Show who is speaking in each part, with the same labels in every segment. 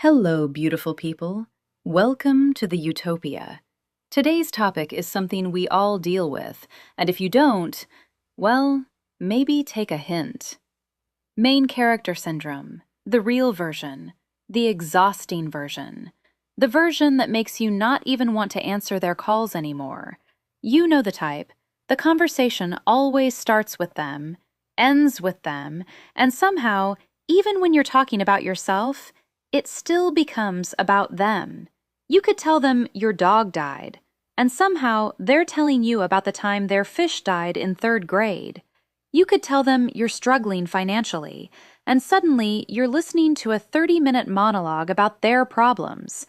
Speaker 1: Hello, beautiful people. Welcome to the Utopia. Today's topic is something we all deal with, and if you don't, well, maybe take a hint. Main character syndrome, the real version, the exhausting version, the version that makes you not even want to answer their calls anymore. You know the type. The conversation always starts with them, ends with them, and somehow, even when you're talking about yourself, it still becomes about them. You could tell them your dog died, and somehow they're telling you about the time their fish died in third grade. You could tell them you're struggling financially, and suddenly you're listening to a 30-minute monologue about their problems.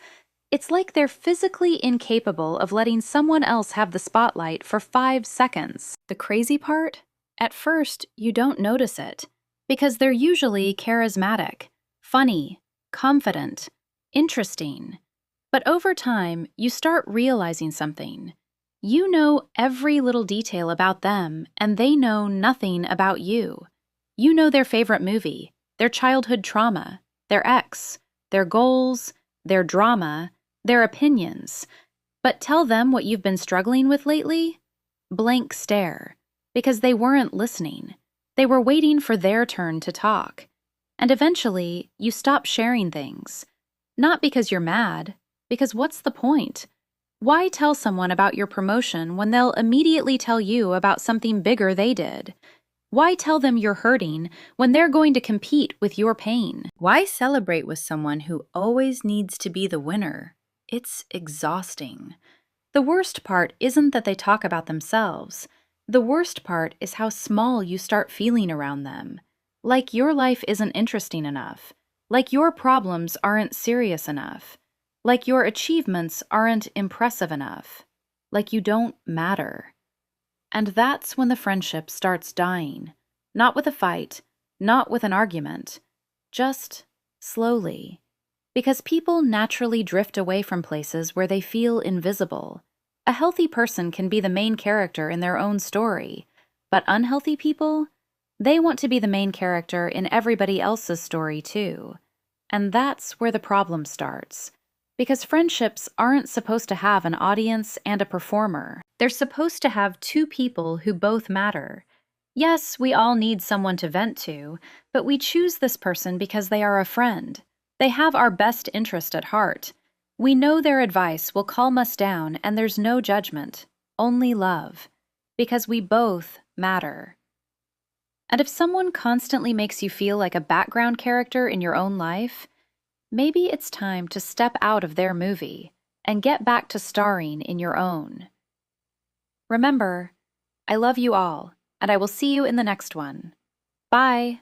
Speaker 1: It's like they're physically incapable of letting someone else have the spotlight for 5 seconds. The crazy part? At first, you don't notice it, because they're usually charismatic, funny, confident, interesting. But over time, you start realizing something. You know every little detail about them, and they know nothing about you. You know their favorite movie, their childhood trauma, their ex, their goals, their drama, their opinions. But tell them what you've been struggling with lately? Blank stare, because they weren't listening. They were waiting for their turn to talk. And eventually, you stop sharing things. Not because you're mad, because what's the point? Why tell someone about your promotion when they'll immediately tell you about something bigger they did? Why tell them you're hurting when they're going to compete with your pain? Why celebrate with someone who always needs to be the winner? It's exhausting. The worst part isn't that they talk about themselves. The worst part is how small you start feeling around them. Like your life isn't interesting enough. Like your problems aren't serious enough. Like your achievements aren't impressive enough. Like you don't matter. And that's when the friendship starts dying. Not with a fight, not with an argument. Just slowly. Because people naturally drift away from places where they feel invisible. A healthy person can be the main character in their own story, but unhealthy people, they want to be the main character in everybody else's story too. And that's where the problem starts. Because friendships aren't supposed to have an audience and a performer. They're supposed to have two people who both matter. Yes, we all need someone to vent to, but we choose this person because they are a friend. They have our best interest at heart. We know their advice will calm us down, and there's no judgment, only love. Because we both matter. And if someone constantly makes you feel like a background character in your own life, maybe it's time to step out of their movie and get back to starring in your own. Remember, I love you all, and I will see you in the next one. Bye!